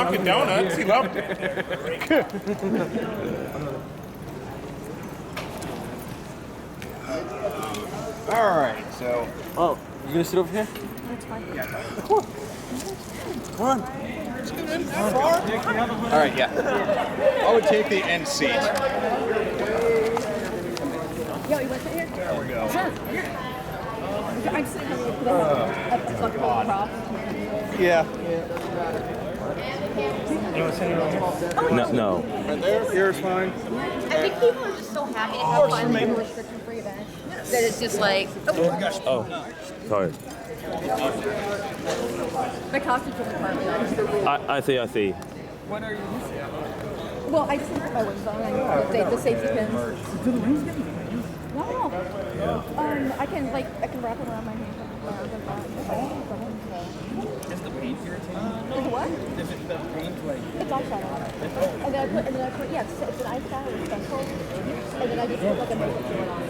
Dunkin' Donuts. He loved it. All right, so. Oh, you gonna sit over here? That's fine. Come on. All right, yeah. I would take the end seat. Yo, you want to sit here? There we go. Sure. I'm sitting here with a fucking prop. Yeah. You want to sit here? No. Right there. Here's fine. I think people are just so happy to have finally a restriction-free event that it's just like, Oh, sorry. my costume's really partly on. I see. What are you missing? Well, I just put my wings on and the safety pins. Do the wings get me? No. I can wrap them around my hand. Is the paint irritating? Like what? Is it the paint like? It's eyeshadow. And then I put yeah, it's an eyeshadow with stencil. And then I just put like a makeup filler on it.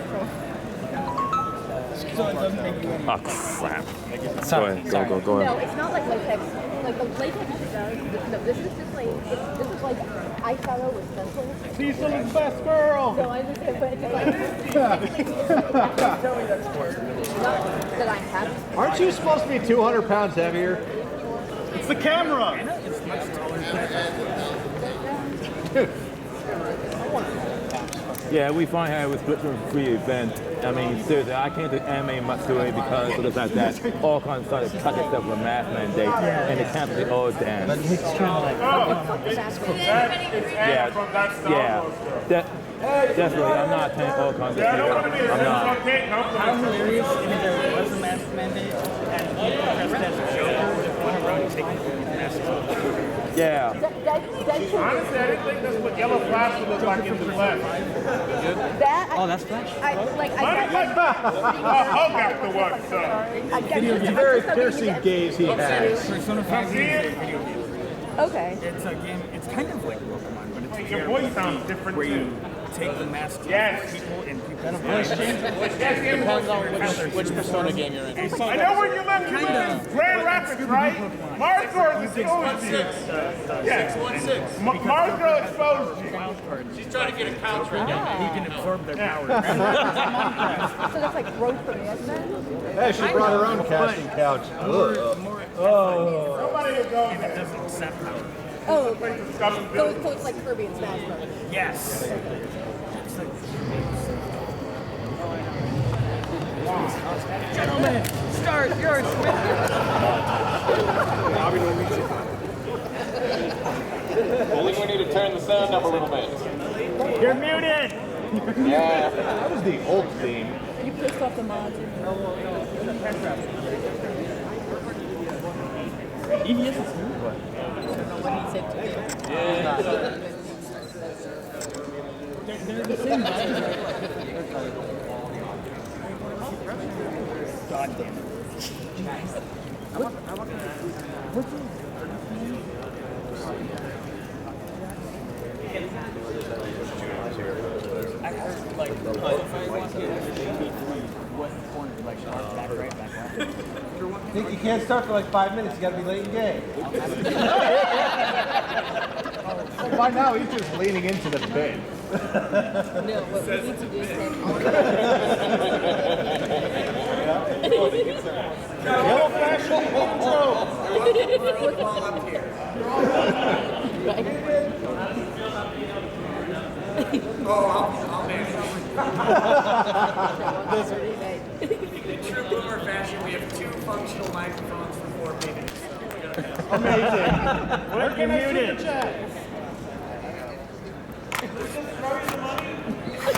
So it doesn't take you any. Oh crap. Go No, ahead. it's not like latex. Like the latex does. No, this is just like this is like eyeshadow with stencil. Cecil is best girl. So I just put it just like not that I have. Aren't you supposed to be 200 pounds heavier? It's the camera. Yeah, we finally had a restriction-free event. I mean, seriously, I came to Anime Matsuri because of the fact that all kinds started to cut themselves with a mask mandate, and the campus they all dance. Yeah. Definitely, I'm not attending all kinds of people. I'm not. How hilarious if there was a mask mandate and people dressed as a show just went around taking masks off. Yeah. Honestly, I didn't think that's what YellowFlash would look like in the flesh. Oh, that's Flash. I Hug after one, so. It's a very piercing gaze he has. Persona 5 is a video game. Okay. It's a game. It's kind of like Pokemon, but it's a Your voice sounds different where too. you take the masks Yes. off people and people. Depends on which Persona game you're in. I know where you live. You live in Grand Rapids, right? Marco exposed you. Yeah. Marco exposed you. She's trying to get a couch right now. You can absorb their power. So that's like growth for me, isn't it? Hey, she brought her own casting couch. Nobody will go It there. doesn't accept power. Oh, okay. So it's like Kirby and Smash Bros. Yes. Gentlemen, start your Only we need to turn the sound up a little bit. You're muted. Yeah. That was the old theme. You pissed off the mods. EVS is new, but they're the same vibe. God damn it. I heard like what corner, like back right, back left. You can't start for like 5 minutes. You gotta be late in game. By now, he's just leaning into the bed. No, what we need to do is YellowFlash I'll manage. In true boomer fashion, we have 2 functional microphones for 4 minutes. Amazing. Where can I see the chat?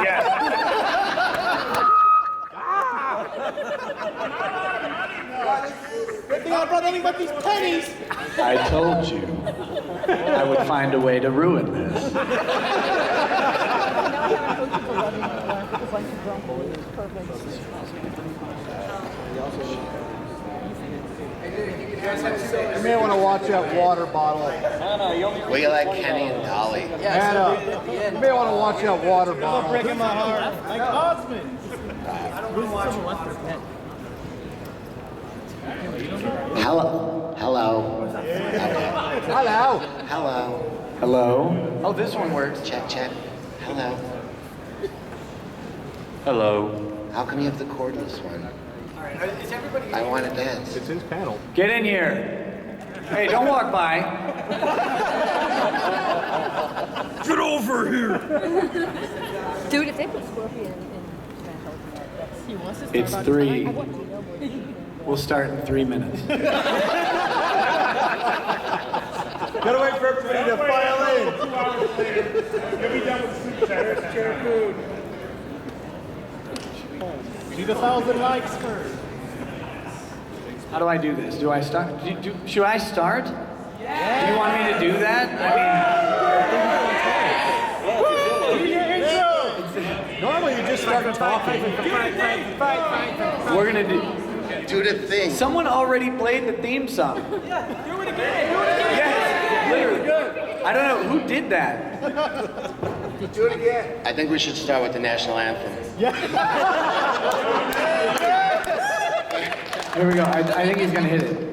Yeah. Good thing I brought anything but these pennies. I told you I would find a way to ruin this. now I haven't posted the running anymore because I'm too drunk. It's perfect. You may want to watch that water bottle. We like Kenny and Dolly. Anna, you may want to watch that water bottle. Breaking my heart. Like Osmond. Hello. Hello. Hello. Hello. Hello. Oh, this one works. Check, check. Hello. Hello. How come you have the cordless one? All right, is everybody? I want to dance. It's his panel. Get in here. Hey, don't walk by. Get over here! Dude, if they put Scorpion in Smash Ultimate, that's... He wants to start It's on 3. I want to know more. We'll start in 3 minutes. Gotta wait for everybody to file in. 2 hours later. You'll be done with the super chat. Chair food. See the 1,000 likes first. How do I do this? Do I start? Should I start? Yeah. Do you want me to do that? Normally you just start talking. We're gonna do. Do the thing. Someone already played the theme song. Yeah, do it again. Do it again. Yes, literally. I don't know who did that. Do it again. I think we should start with the national anthem. Here we go. I think he's gonna hit it.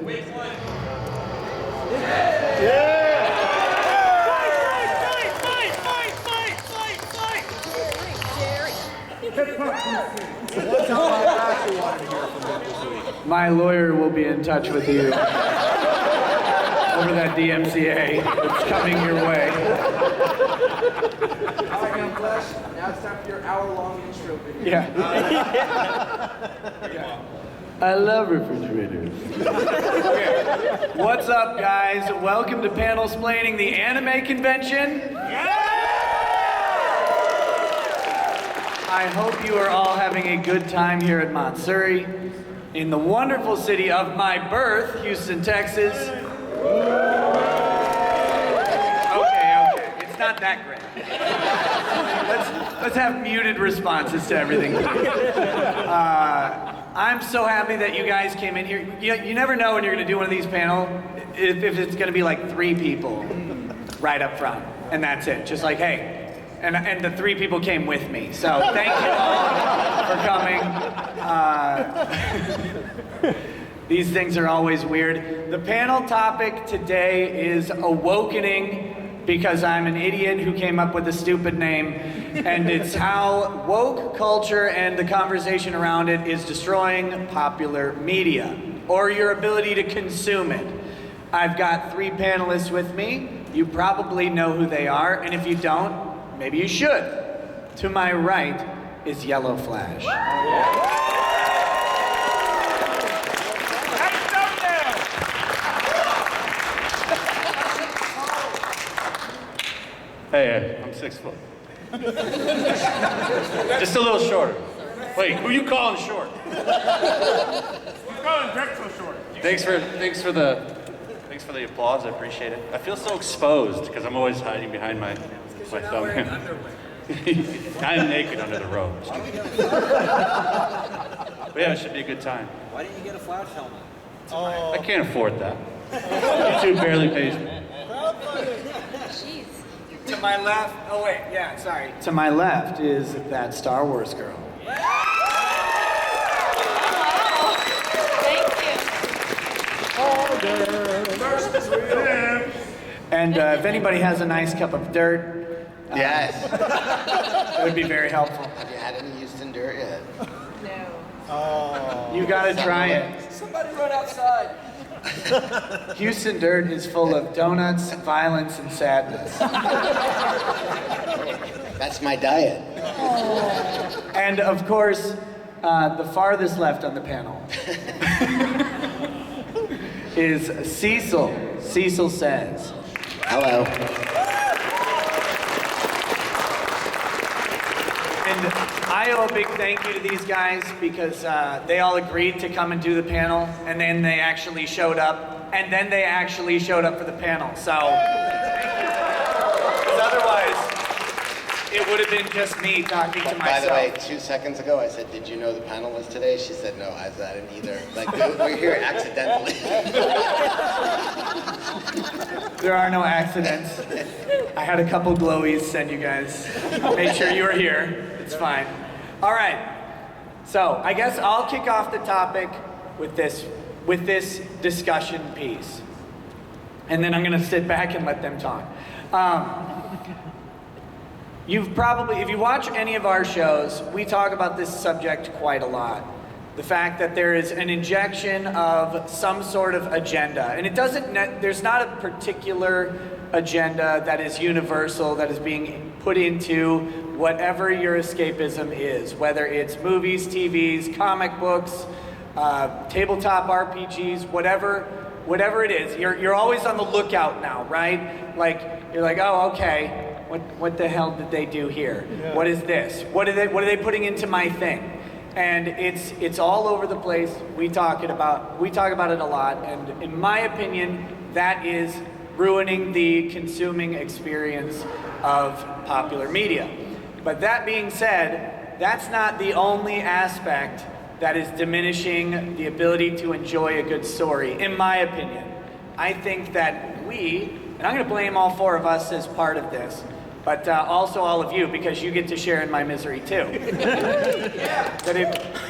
My lawyer will be in touch with you over that DMCA. It's coming your way. All right, YellowFlash. Now it's time for your hour-long intro video. Yeah. I love refrigerators. Okay. What's up, guys? Welcome to Panelsplaining, the anime convention. I hope you are all having a good time here at Matsuri, in the wonderful city of my birth, Houston, Texas. Okay, it's not that great. Let's have muted responses to everything. I'm so happy that you guys came in here. You never know when you're going to do one of these panels if it's going to be like 3 people right up front, and that's it. Just like, hey. And the 3 people came with me, so thank you all for coming. These things are always weird. The panel topic today is Awokening, because I'm an idiot who came up with a stupid name, and it's how woke culture and the conversation around it is destroying popular media, or your ability to consume it. I've got 3 panelists with me. You probably know who they are, and if you don't, maybe you should. To my right is YellowFlash. Hey, I'm 6 foot. Just a little shorter. Wait, who you calling short? He's calling Drexel short. Thanks for the applause. I appreciate it. I feel so exposed because I'm always hiding behind my thumbnail. I'm naked under the robes. But yeah, it should be a good time. Why didn't you get a Flash helmet? I can't afford that. YouTube barely pays me. Jeez. To my left. Oh wait, yeah, sorry. To my left is ThatStarWarsGirl. Thank you. And if anybody has a nice cup of dirt, Yes. it would be very helpful. Have you had any Houston dirt yet? No. You gotta try it. Somebody run outside. Houston dirt is full of donuts, violence, and sadness. That's my diet. And of course, the farthest left on the panel is Cecil. Cecil says. Hello. And I owe a big thank you to these guys because they all agreed to come and do the panel, and then they actually showed up, and then they actually showed up for the panel. So, because otherwise, it would have been just me talking to myself. By the way, 2 seconds ago, I said, "Did you know the panel was today?" She said, "No, I didn't either." Like we're here accidentally. There are no accidents. I had a couple glowies send you guys. Make sure you were here. It's fine. All right. So I guess I'll kick off the topic with this discussion piece. and then I'm going to sit back and let them talk. You've probably, if you watch any of our shows, we talk about this subject quite a lot. The fact that there is an injection of some sort of agenda. And it doesn't, there's not a particular agenda that is universal, that is being put into whatever your escapism is, whether it's movies, TVs, comic books, tabletop RPGs, whatever it is. You're always on the lookout now, right? Like, you're like, oh, okay. What the hell did they do here? Yeah. What is this? What are they putting into my thing? And it's all over the place. We talk about it a lot, and in my opinion, that is ruining the consuming experience of popular media. But that being said, that's not the only aspect that is diminishing the ability to enjoy a good story, in my opinion. I think that we, and I'm going to blame all four of us as part of this, but also all of you, because you get to share in my misery too. That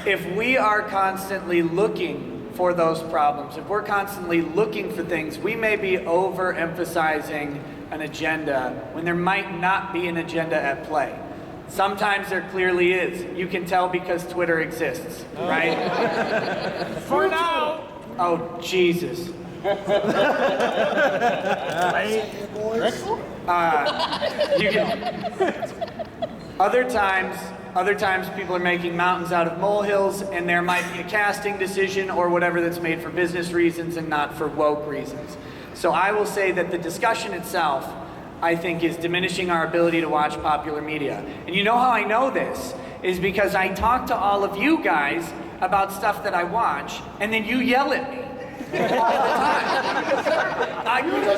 if we are constantly looking for those problems, if we're constantly looking for things, we may be overemphasizing an agenda when there might not be an agenda at play. Sometimes there clearly is. You can tell because Twitter exists, right? For now. Oh, Jesus. Other times people are making mountains out of molehills, and there might be a casting decision or whatever that's made for business reasons and not for woke reasons. So I will say that the discussion itself, I think, is diminishing our ability to watch popular media. And you know how I know this is because I talk to all of you guys about stuff that I watch, and then you yell at me. All the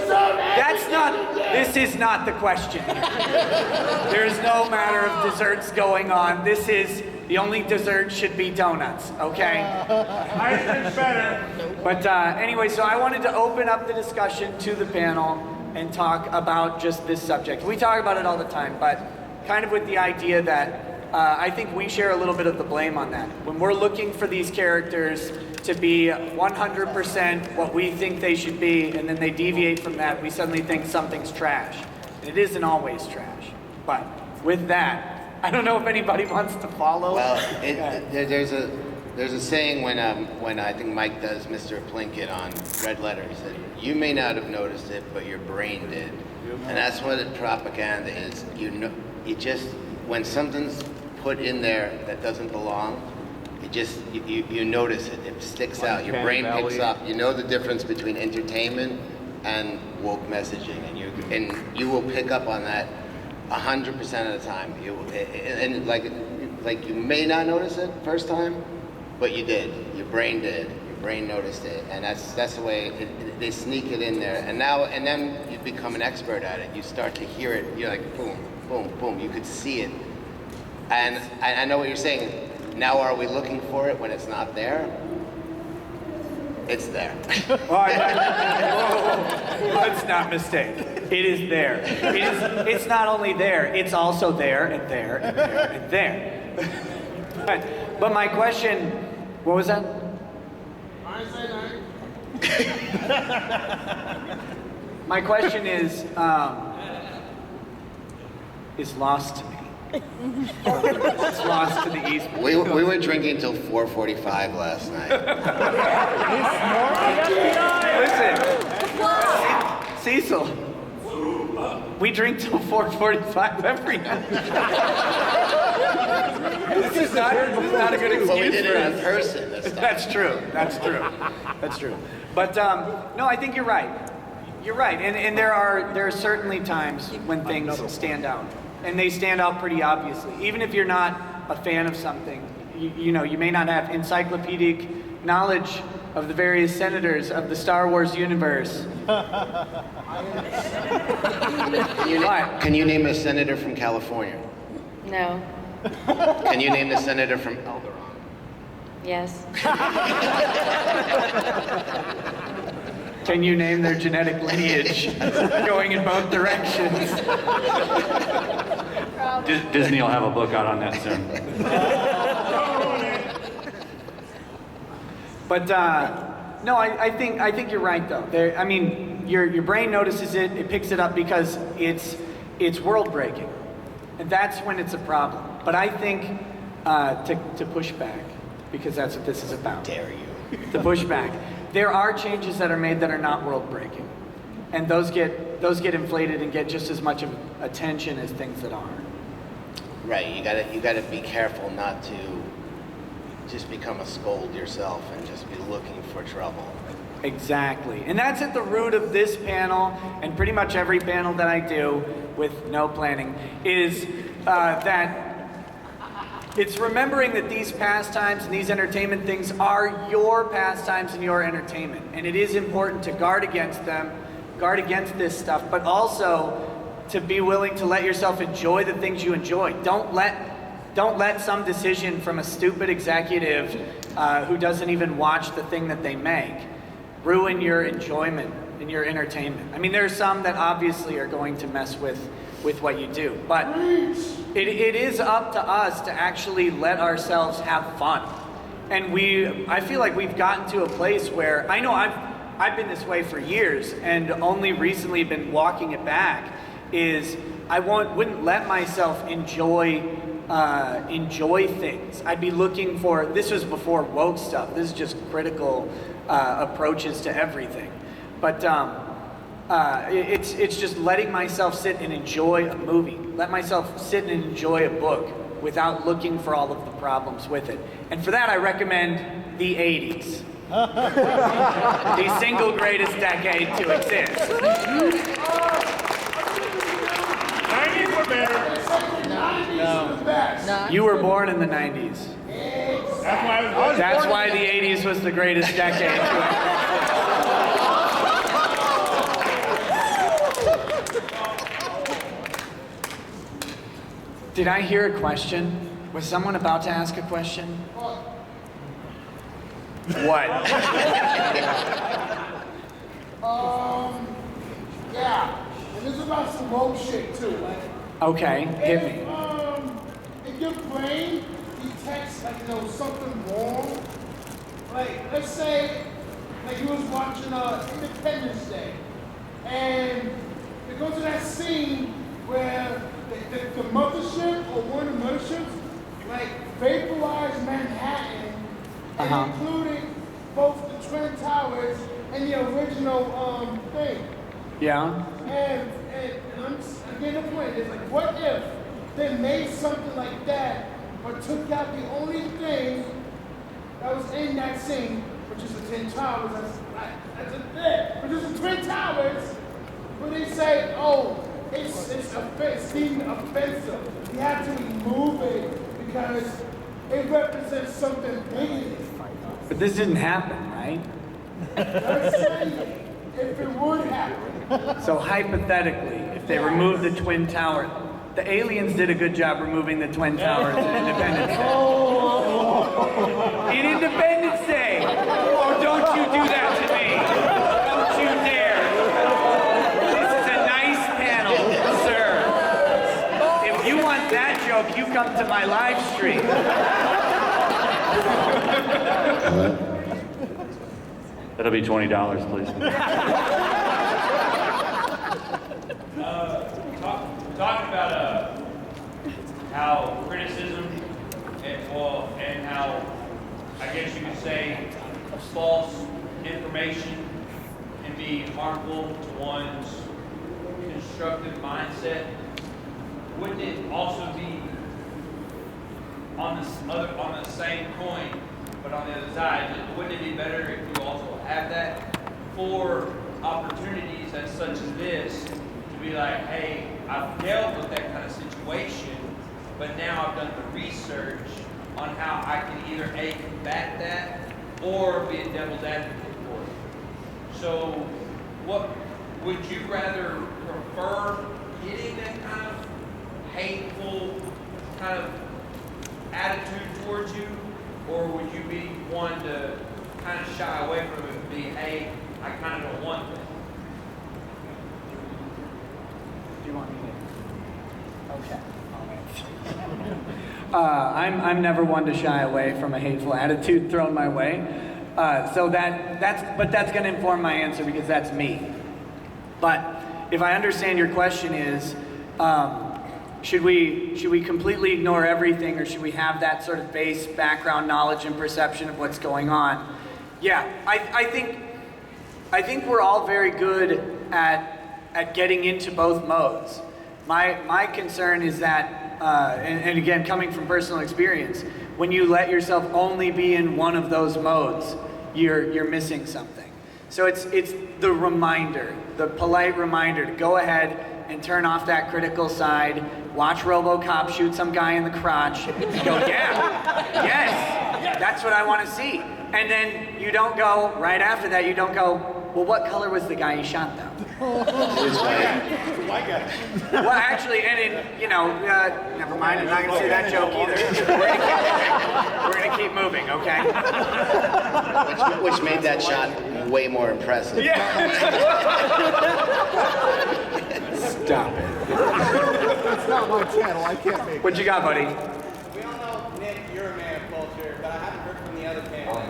time. This is not the question. There is no matter of desserts going on. This is, the only dessert should be donuts, okay? I think better. But anyway, so I wanted to open up the discussion to the panel and talk about just this subject. We talk about it all the time, but kind of with the idea that I think we share a little bit of the blame on that. When we're looking for these characters to be 100% what we think they should be, and then they deviate from that, we suddenly think something's trash. And it isn't always trash. But with that, I don't know if anybody wants to follow. Well, there's a saying when I think Mike does Mr. Plinkett on Red Letter, he said, you may not have noticed it, but your brain did. And that's what propaganda is. You just, when something's put in there that doesn't belong, you notice it. It sticks out. Your brain picks up. You know the difference between entertainment and woke messaging, and you will pick up on that 100% of the time. And like you may not notice it first time, but you did. Your brain did. Your brain noticed it, and that's the way they sneak it in there. And then you become an expert at it. You start to hear it. You're like boom, boom, boom. You could see it, and I know what you're saying. Now, are we looking for it when it's not there? It's there. Let's not mistake. It is there. It's not only there, it's also there and there and there and there. But my question, what was that? My question is lost to me. It's lost to the east. We were drinking till 4:45 last night. Listen, Cecil, we drink till 4:45 every night. This is not a good excuse. But we did it in for us. person this time. That's true. But no, I think you're right. You're right, and there are certainly times when things stand out. And they stand out pretty obviously. Even if you're not a fan of something, you may not have encyclopedic knowledge of the various senators of the Star Wars universe. Can you name a senator from California? No. Can you name the senator from Alderaan? Yes. Can you name their genetic lineage going in both directions? Disney will have a book out on that soon. But no, I think you're right though. your brain notices it, it picks it up because it's world breaking. And that's when it's a problem. But I think to push back, because that's what this is about. Dare you. To push back. There are changes that are made that are not world breaking. And those get inflated and get just as much of attention as things that aren't. Right, you gotta be careful not to just become a scold yourself and just be looking for trouble. Exactly. And that's at the root of this panel, and pretty much every panel that I do with no planning, is that it's remembering that these pastimes and these entertainment things are your pastimes and your entertainment. And it is important to guard against them, guard against this stuff, but also to be willing to let yourself enjoy the things you enjoy. Don't let some decision from a stupid executive who doesn't even watch the thing that they make ruin your enjoyment and your entertainment. I mean, there are some that obviously are going to mess with what you do, but it is up to us to actually let ourselves have fun. And I feel like we've gotten to a place where, I know I've been this way for years and only recently been walking it back, is I wouldn't let myself enjoy things. I'd be looking for, this was before woke stuff, this is just critical approaches to everything. But it's just letting myself sit and enjoy a movie, let myself sit and enjoy a book without looking for all of the problems with it. And for that I recommend the 80s. The single greatest decade to exist. 90s were better. No. You were born in the 90s. That's why the 80s was the greatest decade. Did I hear a question? Was someone about to ask a question? What? Yeah. And this is about some woke shit too, right? Okay, hit me. If your brain detects something wrong, like let's say you was watching Independence Day, and it goes to that scene where the mothership or one of the motherships vaporized Manhattan, and including both the Twin Towers and the original thing. Yeah. And I'm getting the point. It's what if they made something like that, but took out the only thing that was in that scene, which is the Twin Towers. That's a thing. Which is the Twin Towers, where they say, oh, it's deemed offensive. You have to remove it because it represents something bigger. But this didn't happen, right? I'm saying, if it would happen. So hypothetically, if they removed the Twin Towers, the aliens did a good job removing the Twin Towers in Independence Day. In Independence Day! Oh, don't you do that to me! Don't you dare! This is a nice panel, sir. If you want that joke, you come to my live stream. That'll be $20, please. Talking about how criticism and how I guess you could say false information can be harmful to one's constructive mindset. Wouldn't it also be on the same coin, but on the other side? Wouldn't it be better if you also have that for opportunities as such as this to be like, hey, I've dealt with that kind of situation, but now I've done the research on how I can either A, combat that, or be a devil's advocate for it. So what would you rather prefer, getting that kind of hateful kind of attitude towards you, or would you be one to kind of shy away from it and be, hey, I kind of don't want that? Do you want me to? Okay. I'm never one to shy away from a hateful attitude thrown my way. So that's going to inform my answer because that's me. But if I understand your question is, should we completely ignore everything, or should we have that sort of base background knowledge and perception of what's going on? Yeah, I think we're all very good at getting into both modes. My concern is that, and again, coming from personal experience, when you let yourself only be in one of those modes, you're missing something. So it's the reminder, the polite reminder to go ahead and turn off that critical side, watch RoboCop shoot some guy in the crotch, and go, yeah, yes, that's what I want to see. And then you don't go, right after that, you don't go, well, what color was the guy he shot though? White guy. Well, actually, and never mind, I'm not going to say that joke either. We're going to keep moving, okay? Which made that shot way more impressive. Yeah. Stop it. It's not my channel, I can't make it. What you got, buddy? We all know, Nick, you're a man of culture, but I haven't heard from the other panelists.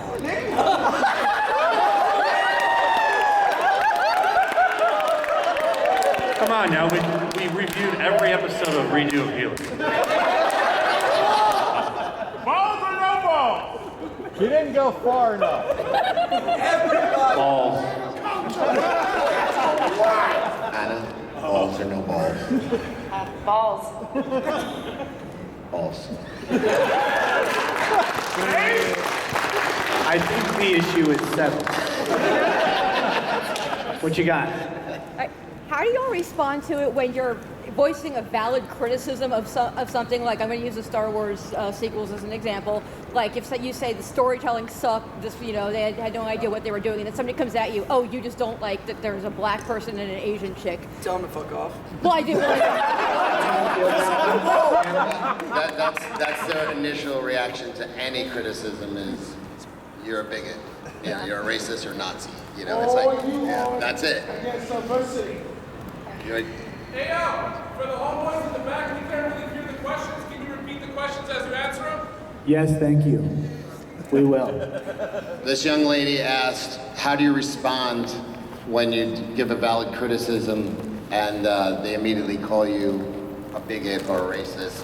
Come on now, we reviewed every episode of Redo of Healing. Balls or no balls? You didn't go far enough. Balls. Anna, balls or no balls? Balls. Balls. I think the issue is settled. What you got? How do y'all respond to it when you're voicing a valid criticism of something? Like, I'm going to use the Star Wars sequels as an example. Like, if you say the storytelling sucked, they had no idea what they were doing, and then somebody comes at you, oh, you just don't like that there's a black person and an Asian chick. Tell them to fuck off. Well, I do. That's their initial reaction to any criticism is, you're a bigot, you're a racist or Nazi. It's like, yeah, that's it. Against diversity. You're, Hey, for the homeboys in the back, you can't really hear the questions. Can you repeat the questions as you answer them? Yes, thank you. We will. This young lady asked, how do you respond when you give a valid criticism and they immediately call you a bigot or a racist?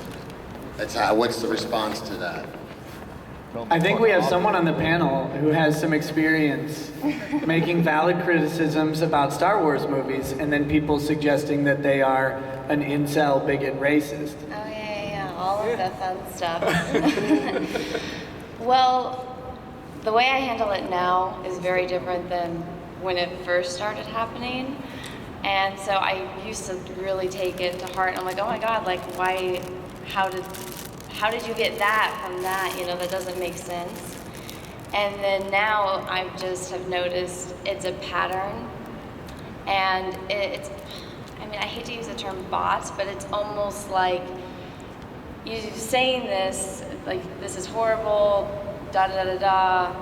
What's the response to that? I think we have someone on the panel who has some experience making valid criticisms about Star Wars movies, and then people suggesting that they are an incel, bigot, racist. Oh, yeah, all of the fun stuff. Well, the way I handle it now is very different than when it first started happening. And so I used to really take it to heart. I'm like, oh my God, like, why, how did you get that from that? That doesn't make sense. And then now I just have noticed it's a pattern. And I hate to use the term bots, but it's almost like you saying this, like, this is horrible, da da da da,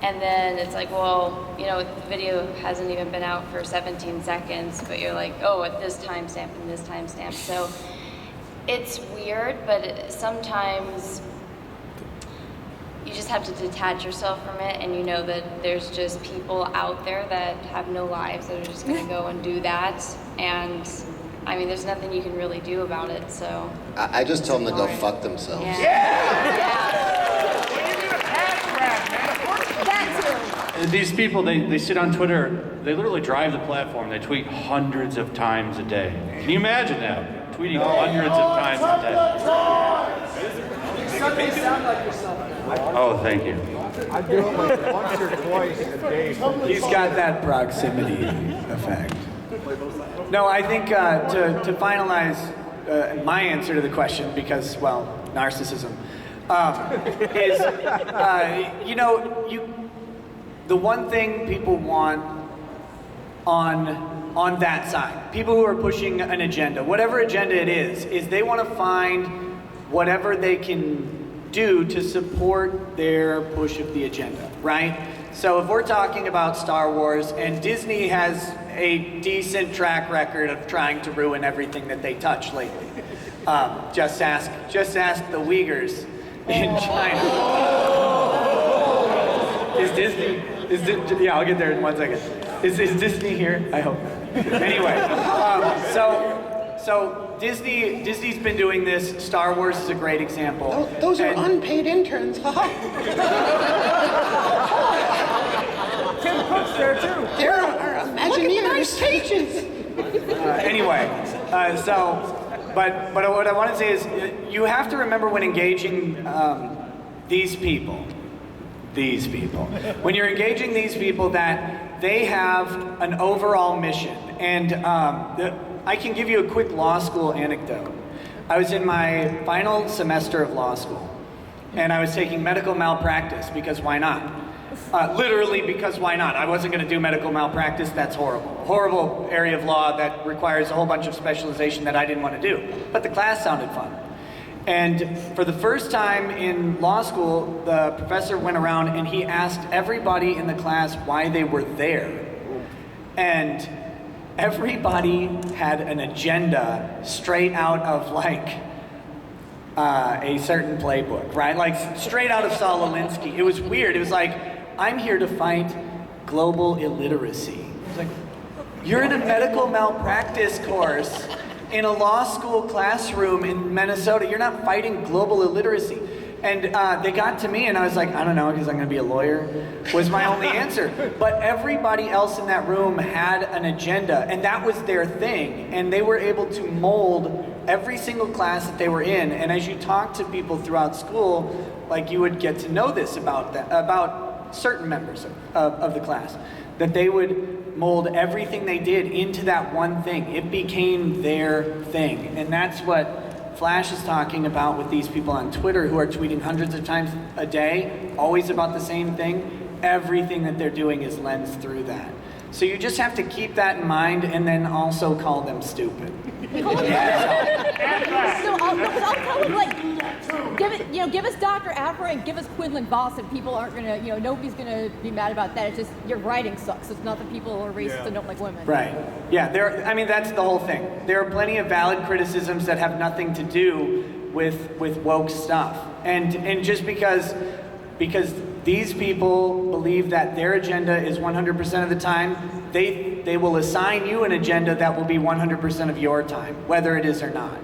and then it's like, well, the video hasn't even been out for 17 seconds, but you're like, oh, at this timestamp and this timestamp. So it's weird, but sometimes you just have to detach yourself from it, and you know that there's just people out there that have no lives that are just going to go and do that, and there's nothing you can really do about it. So I just told them to go fuck themselves. These people, they sit on Twitter, they literally drive the platform, they tweet hundreds of times a day. Can you imagine that? Tweeting hundreds of times a day. You suddenly sound like yourself. Oh, thank you. I do it like once or twice a day. He's got that proximity effect. No, I think to finalize my answer to the question, because, well, narcissism, is, the one thing people want on that side, people who are pushing an agenda, whatever agenda it is they want to find whatever they can do to support their push of the agenda, right? So if we're talking about Star Wars, and Disney has a decent track record of trying to ruin everything that they touch lately. Just ask the Uyghurs in China. Is Disney, yeah, I'll get there in 1 second. Is Disney here? I hope. Anyway, so Disney's been doing this. Star Wars is a great example. Those are unpaid interns. Tim Cook's there too. There are Imagineers. pages. But what I want to say is, you have to remember when engaging these people, when you're engaging these people, that they have an overall mission. And I can give you a quick law school anecdote. I was in my final semester of law school, and I was taking medical malpractice because why not? Literally because why not? I wasn't going to do medical malpractice. That's horrible. A horrible area of law that requires a whole bunch of specialization that I didn't want to do. But the class sounded fun. And for the first time in law school, the professor went around and he asked everybody in the class why they were there. And everybody had an agenda straight out of like a certain playbook, right? Like straight out of Saul Alinsky. It was weird. It was like, I'm here to fight global illiteracy. It's like, you're in a medical malpractice course in a law school classroom in Minnesota. You're not fighting global illiteracy. And they got to me and I was like, I don't know, because I'm going to be a lawyer, was my only answer. But everybody else in that room had an agenda, and that was their thing. And they were able to mold every single class that they were in. And as you talk to people throughout school, like you would get to know this about certain members of the class, that they would mold everything they did into that one thing. It became their thing. And that's what Flash is talking about with these people on Twitter who are tweeting hundreds of times a day, always about the same thing. Everything that they're doing is lensed through that. So you just have to keep that in mind and then also call them stupid. So I'll tell them, like, give us Dr. Afro and give us Quinlan Voss, and people aren't gonna, nobody's gonna be mad about that. It's just your writing sucks. It's not that people are racist and don't like women. Right. Yeah. That's the whole thing. There are plenty of valid criticisms that have nothing to do with woke stuff, and just because these people believe that their agenda is 100% of the time, they will assign you an agenda that will be 100% of your time, whether it is or not.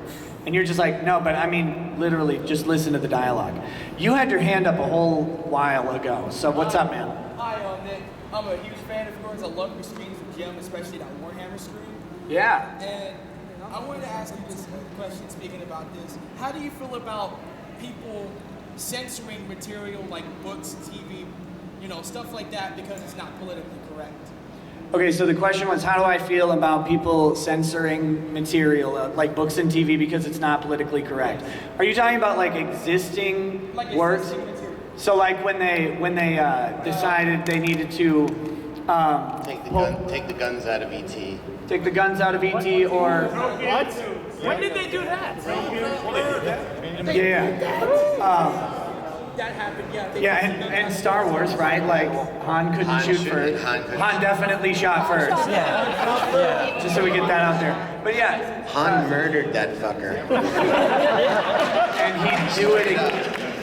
And you're just like, no, but I mean, literally, just listen to the dialogue. You had your hand up a whole while ago, so what's up, man? Hi, Nick. I'm a huge fan of yours. I love your screens with Jim, especially that Warhammer screen. Yeah. And I wanted to ask you this question, speaking about this. How do you feel about people censoring material like books, TV, stuff like that because it's not politically correct? Okay, so the question was, how do I feel about people censoring material, like books and TV, because it's not politically correct? Are you talking about like existing works? So like when they decided they needed to take the guns out of ET. Take the guns out of ET, or what? When did they do that? That happened, yeah. Yeah, and Star Wars, right? Like Han couldn't shoot first. Han definitely shot first. Yeah. Just so we get that out there. But yeah. Han murdered that fucker. And he'd do it again.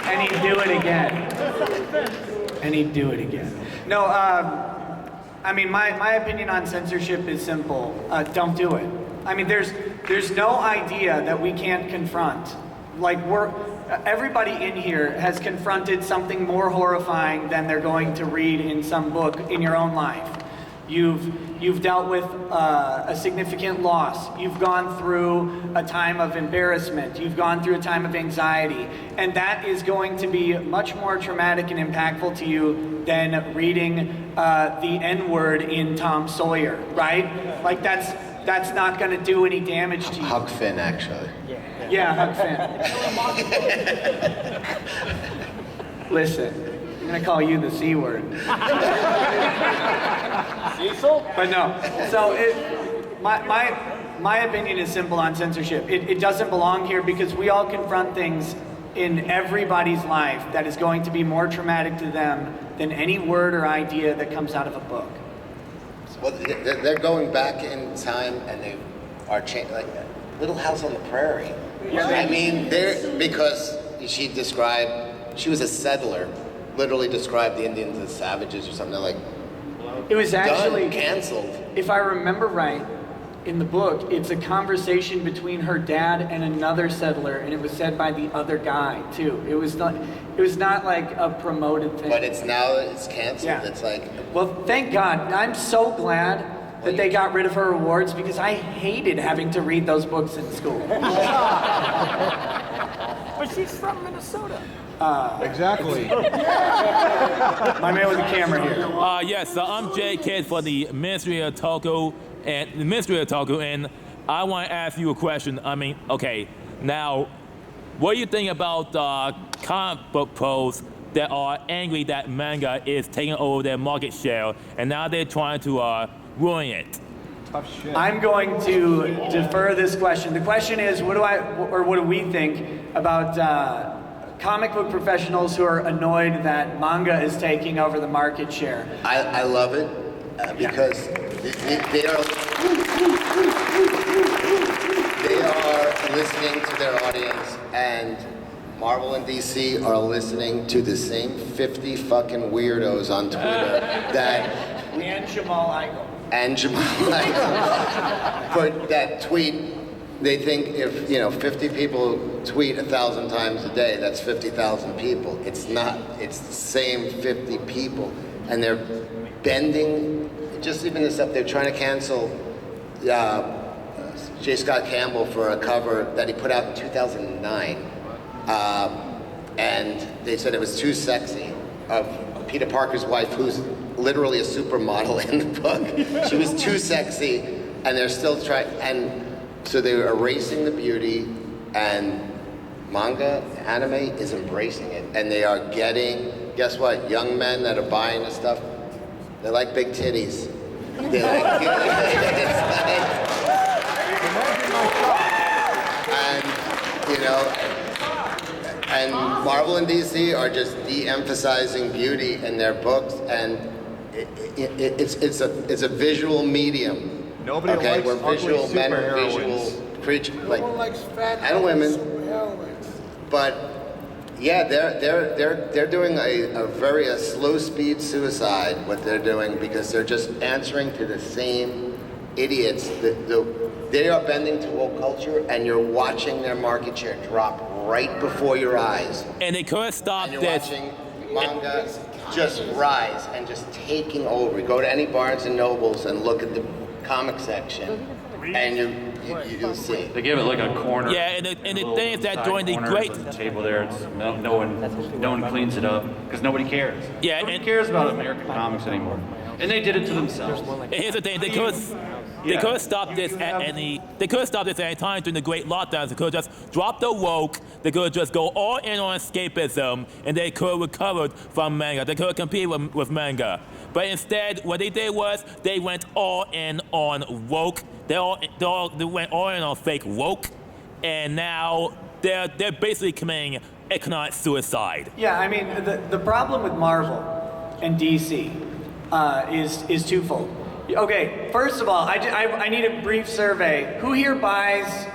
And he'd do it again. And he'd do it again. No, I mean, my opinion on censorship is simple. Don't do it. I mean, there's no idea that we can't confront. Like everybody in here has confronted something more horrifying than they're going to read in some book in your own life. You've dealt with a significant loss. You've gone through a time of embarrassment. You've gone through a time of anxiety. And that is going to be much more traumatic and impactful to you than reading the N-word in Tom Sawyer, right? Like that's not going to do any damage to you. Huck Finn, actually. Yeah, Huck Finn. Listen, I'm going to call you the C word. Cecil? But no. So my opinion is simple on censorship. It doesn't belong here because we all confront things in everybody's life that is going to be more traumatic to them than any word or idea that comes out of a book. Well, they're going back in time and they are changing, like Little House on the Prairie. Yeah, I mean, because she was a settler, literally described the Indians as savages or something. They're like, It was actually canceled. If I remember right, in the book, it's a conversation between her dad and another settler, and it was said by the other guy too. It was not like a promoted thing. But it's canceled. Yeah. It's like, well, thank God. I'm so glad that they got rid of her awards because I hated having to read those books in school. But she's from Minnesota. Exactly. My man with the camera here. Yes, so I'm Jay Kidd for the Ministry of Otaku, and I want to ask you a question. I mean, okay, now, what do you think about comic book pros that are angry that manga is taking over their market share, and now they're trying to ruin it? Tough shit. I'm going to defer this question. The question is, what do we think about comic book professionals who are annoyed that manga is taking over the market share? I love it because they are listening to their audience, and Marvel and DC are listening to the same 50 fucking weirdos on Twitter and Jamal Eichel. But that tweet, they think if 50 people tweet 1,000 times a day, that's 50,000 people. It's not. It's the same 50 people, and they're bending. Just even this up, they're trying to cancel J. Scott Campbell for a cover that he put out in 2009, and they said it was too sexy. Of Peter Parker's wife, who's literally a supermodel in the book. She was too sexy, and they're still trying. And so they're erasing the beauty, and manga, anime is embracing it. And they are getting, guess what, young men that are buying this stuff, they like big titties. They like, and Marvel and DC are just de-emphasizing beauty in their books, and it's a visual medium. Nobody okay, likes where visual men are visual creatures, like, and women. But yeah, they're doing a very slow speed suicide. What they're doing, because they're just answering to the same idiots. They are bending to woke culture, and you're watching their market share drop right before your eyes. And they could stop and you're this. Watching manga just rise and just taking over. Go to any Barnes and Nobles and look at the comic section, and you'll see. They give it like a corner. Yeah, and the thing is that during the great table there, it's no one cleans it up because nobody cares. Yeah, nobody cares about American comics anymore, and they did it to themselves. And here's the thing: they could stop this at any. They could stop this at any time during the Great Lockdowns. They could just drop the woke. They could just go all in on escapism, and they could recover from manga. They could compete with manga. But instead, what they did was they went all in on woke. They went all in on fake woke, and now they're basically committing economic suicide. Yeah, I mean the problem with Marvel and DC is twofold. Okay, first of all, I need a brief survey. Who here buys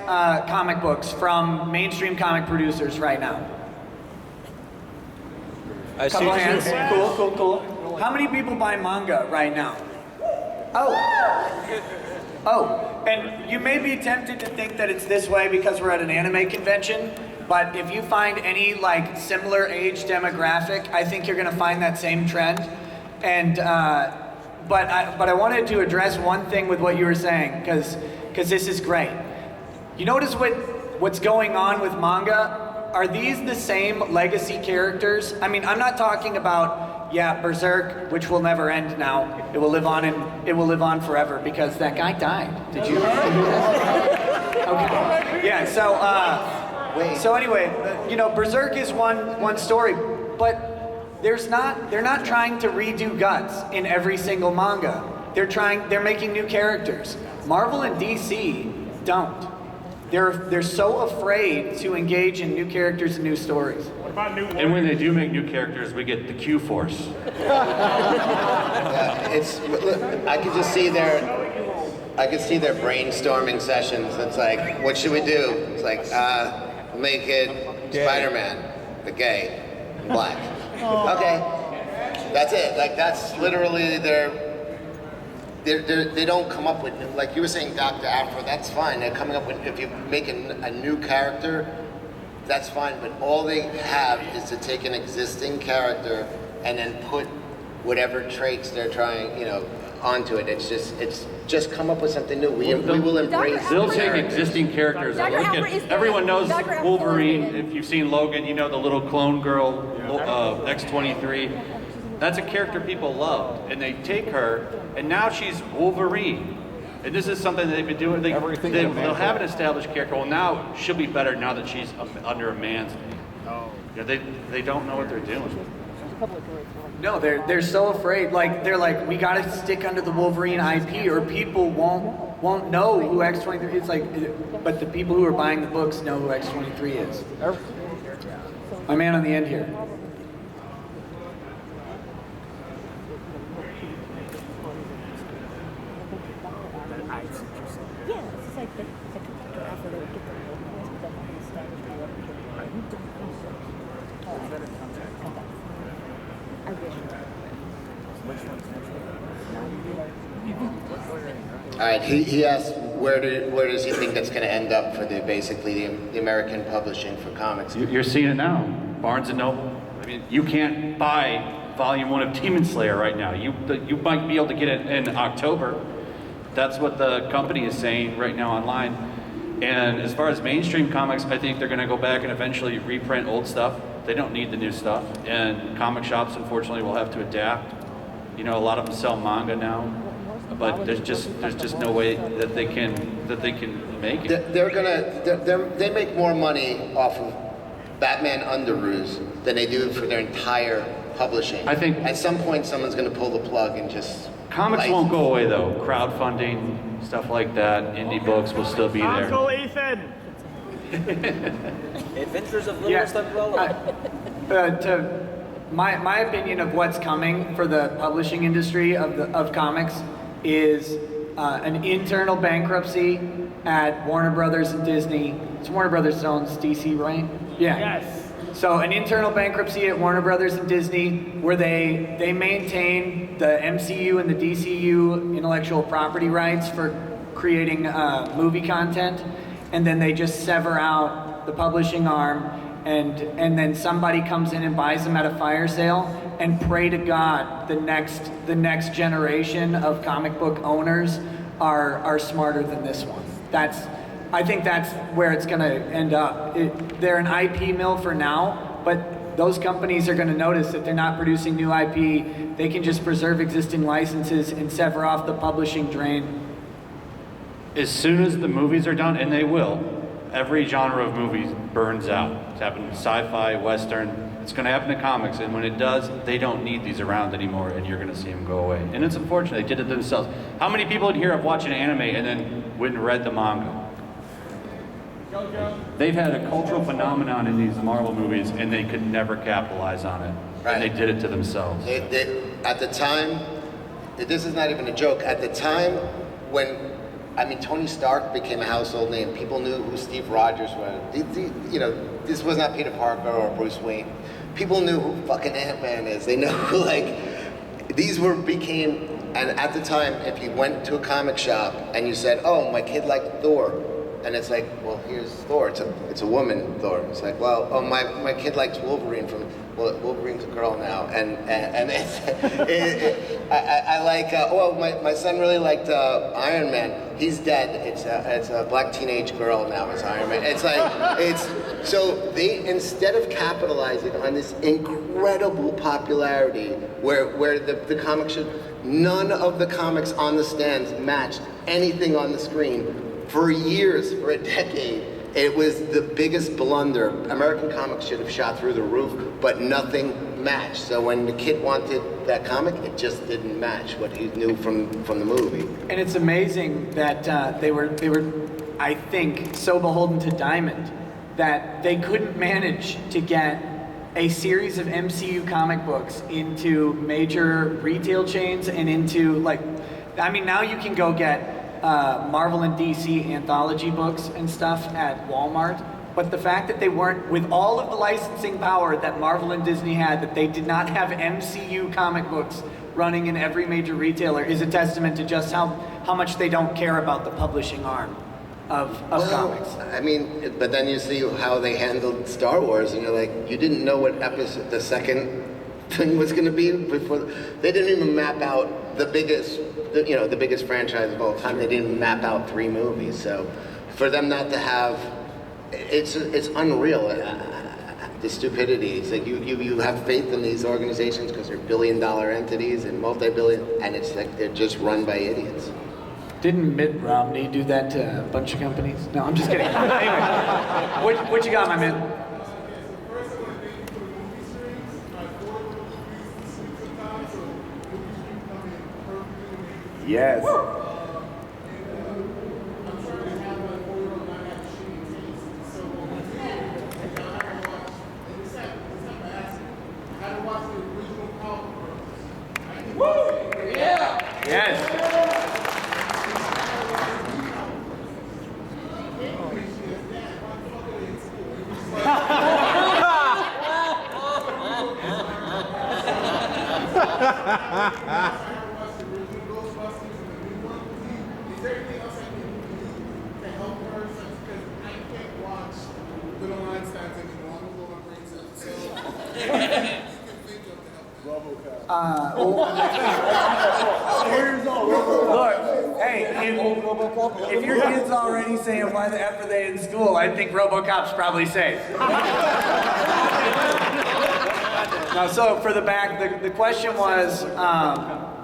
comic books from mainstream comic producers right now? Couple hands. Cool. How many people buy manga right now? Oh, and you may be tempted to think that it's this way because we're at an anime convention, but if you find any like similar age demographic, I think you're gonna find that same trend. And but I wanted to address one thing with what you were saying, because this is great. You notice what's going on with manga? Are these the same legacy characters? I mean, I'm not talking about, Berserk, which will never end now. It will live on forever because that guy died. Did you hear that? Okay. Yeah, so anyway, Berserk is one story, but they're not trying to redo Guts in every single manga. They're making new characters. Marvel and DC don't. They're so afraid to engage in new characters and new stories. What about new And when they do make new characters, we get the Q-Force. I could just see their brainstorming sessions. It's like, what should we do? It's like, make it Spider-Man, the gay, black. Okay, that's it. Like, that's literally their they don't come up with, like you were saying, Dr. Afro, that's fine. They're coming up with, if you're making a new character, that's fine, but all they have is to take an existing character and then put whatever traits they're trying, onto it. It's just come up with something new. We will embrace. They'll take existing characters. Everyone knows Wolverine. If you've seen Logan, you know the little clone girl, X-23. That's a character people loved, and they take her, and now she's Wolverine. And this is something that they've been doing. They'll have an established character. Well, now she'll be better now that she's under a man's name. They don't know what they're doing. No, they're so afraid. They're like, we got to stick under the Wolverine IP, or people won't know who X-23 is. But the people who are buying the books know who X-23 is. My man on the end here. All right, he asked where does he think that's going to end up for the American publishing for comics? You're seeing it now. Barnes & Noble. I mean, you can't buy Volume 1 of Demon Slayer right now. You might be able to get it in October. That's what the company is saying right now online. And as far as mainstream comics, I think they're going to go back and eventually reprint old stuff. They don't need the new stuff. And comic shops, unfortunately, will have to adapt. A lot of them sell manga now. But there's just no way that they can make it. They make more money off of Batman Underoos than they do for their entire publishing. I think at some point someone's going to pull the plug and just. Comics won't go away though. Crowdfunding, stuff like that, indie books will still be there. Uncle Ethan. Adventures of Little To my opinion of what's coming for the publishing industry of comics is an internal bankruptcy at Warner Brothers and Disney. It's Warner Brothers owns DC, right? Yeah. Yes. So an internal bankruptcy at Warner Brothers and Disney where they maintain the MCU and the DCU intellectual property rights for creating movie content, and then they just sever out the publishing arm, and then somebody comes in and buys them at a fire sale, and pray to God the next generation of comic book owners are smarter than this one. I think that's where it's going to end up. They're an IP mill for now, but those companies are going to notice that they're not producing new IP. They can just preserve existing licenses and sever off the publishing drain. As soon as the movies are done, and they will, every genre of movies burns out. It's happened in sci-fi, western. It's going to happen to comics, and when it does, they don't need these around anymore, and you're going to see them go away. And it's unfortunate. They did it themselves. How many people in here have watched an anime and then went and read the manga? They've had a cultural phenomenon in these Marvel movies, and they could never capitalize on it. Right. And they did it to themselves. At the time, this is not even a joke. At the time when, Tony Stark became a household name. People knew who Steve Rogers was. This was not Peter Parker or Bruce Wayne. People knew who fucking Ant-Man is. They know who, and at the time, if you went to a comic shop and you said, oh, my kid liked Thor, and it's like, well, here's Thor. It's a woman Thor. It's like, well, oh, my kid likes Wolverine Wolverine's a girl now, and I like. My son really liked Iron Man. He's dead. It's a black teenage girl now. It's Iron Man. So they, instead of capitalizing on this incredible popularity, where the comics none of the comics on the stands matched anything on the screen. For years, for a decade, it was the biggest blunder. American comics should have shot through the roof, but nothing matched. So when the kid wanted that comic, it just didn't match what he knew from the movie. And it's amazing that they were, I think, so beholden to Diamond that they couldn't manage to get a series of MCU comic books into major retail chains and into now you can go get Marvel and DC anthology books and stuff at Walmart, but the fact that they weren't, with all of the licensing power that Marvel and Disney had, that they did not have MCU comic books running in every major retailer is a testament to just how much they don't care about the publishing arm of comics. I mean, but then you see how they handled Star Wars, and you're like, you didn't know what episode the second thing was going to be before. They didn't even map out the biggest franchise of all time. They didn't map out 3 movies. So for them not to have, it's unreal. The stupidity. It's like you have faith in these organizations because they're billion-dollar entities and multi-billion, and it's like they're just run by idiots. Didn't Mitt Romney do that to a bunch of companies? No, I'm just kidding. Anyway, what you got, my man? Yes. Yes. Look, hey, if your kid's already saying why the F are they in school, I think RoboCop's probably safe. Now, so for the back, the question was,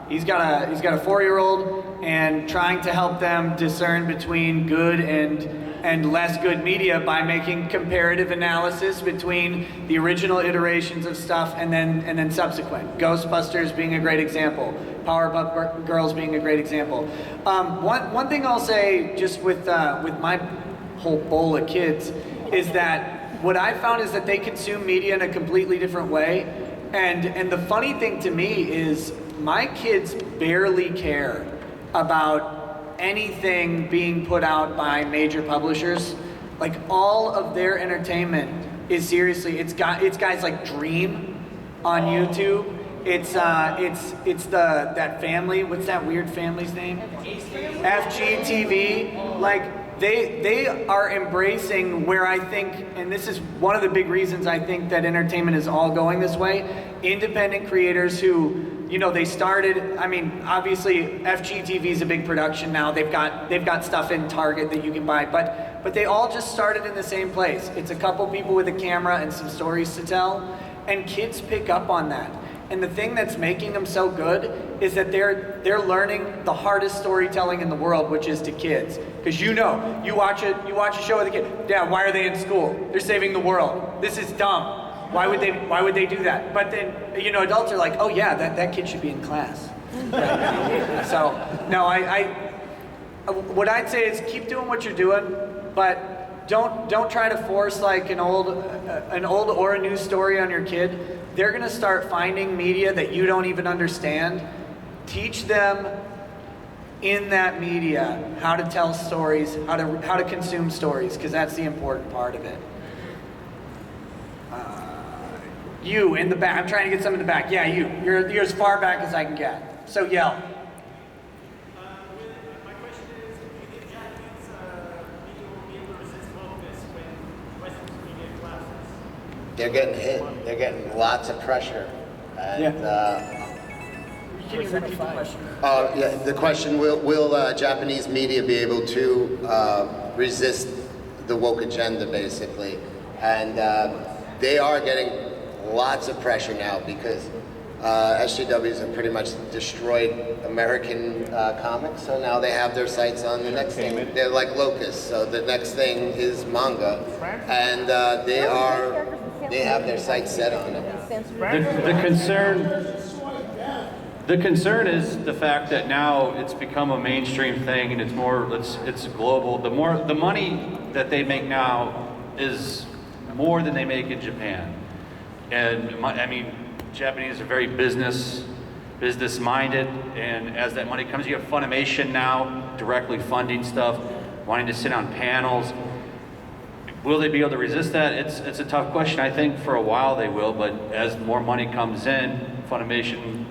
he's got a 4-year-old and trying to help them discern between good and less good media by making comparative analysis between the original iterations of stuff and then subsequent. Ghostbusters being a great example, Powerpuff Girls being a great example. One thing I'll say just with my whole bowl of kids is that what I found is that they consume media in a completely different way. And the funny thing to me is my kids barely care about anything being put out by major publishers. Like all of their entertainment is seriously, it's guys like Dream on YouTube. It's that family, what's that weird family's name? FGTV. Like they are embracing where I think, and this is one of the big reasons I think that entertainment is all going this way, independent creators who, you know, they started, I mean, obviously FGTV is a big production now. They've got stuff in Target that you can buy, but they all just started in the same place. It's a couple people with a camera and some stories to tell, and kids pick up on that. And the thing that's making them so good is that they're learning the hardest storytelling in the world, which is to kids. Because you watch a show with a kid. Dad, why are they in school? They're saving the world. This is dumb. Why would they do that? But then, you know, adults are like, oh yeah, that kid should be in class. Right? So, no, what I'd say is keep doing what you're doing, but don't try to force like an old or a new story on your kid. They're gonna start finding media that you don't even understand. Teach them in that media how to tell stories, how to consume stories, because that's the important part of it. You in the back. I'm trying to get some in the back. Yeah, you. You're as far back as I can get. So yell. My question is, do you think Japanese media will be able to resist wokeness when Western media collapses? They're getting hit. They're getting lots of pressure. And, Can you repeat the question? Yeah, the question, will Japanese media be able to resist the woke agenda, basically? And they are getting lots of pressure now because SJWs have pretty much destroyed American comics, so now they have their sights on the next thing. They're like locusts, so the next thing is manga, and they have their sights set on it. The concern is the fact that now it's become a mainstream thing and it's global. The money that they make now is more than they make in Japan. And I mean, Japanese are very business minded, and as that money comes, you have Funimation now directly funding stuff, wanting to sit on panels. Will they be able to resist that? It's a tough question. I think for a while they will, but as more money comes in, Funimation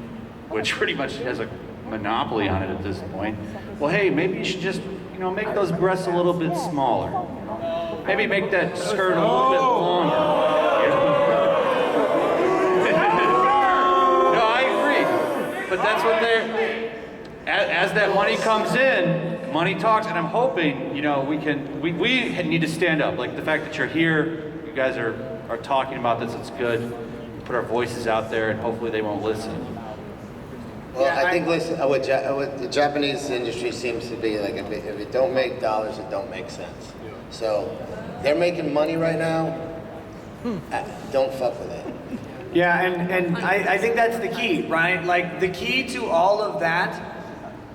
which pretty much has a monopoly on it at this point. Well, hey, maybe you should just, make those breasts a little bit smaller. Maybe make that skirt a little bit longer. No, I agree. But that's what they're, as that money comes in, money talks, and I'm hoping, we need to stand up. Like the fact that you're here, you guys are talking about this, it's good. Put our voices out there, and hopefully they won't listen. Well, I think what the Japanese industry seems to be like, if it don't make dollars, it don't make sense. So they're making money right now. Don't fuck with it. Yeah, and I think that's the key, right? Like the key to all of that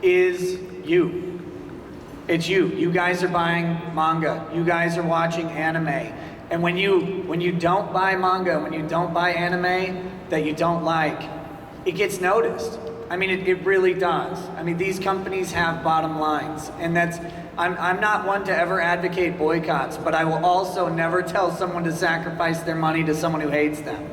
is you. It's you. You guys are buying manga. You guys are watching anime. And when you don't buy manga, when you don't buy anime that you don't like, it gets noticed. I mean, it really does. I mean, these companies have bottom lines, and I'm not one to ever advocate boycotts, but I will also never tell someone to sacrifice their money to someone who hates them.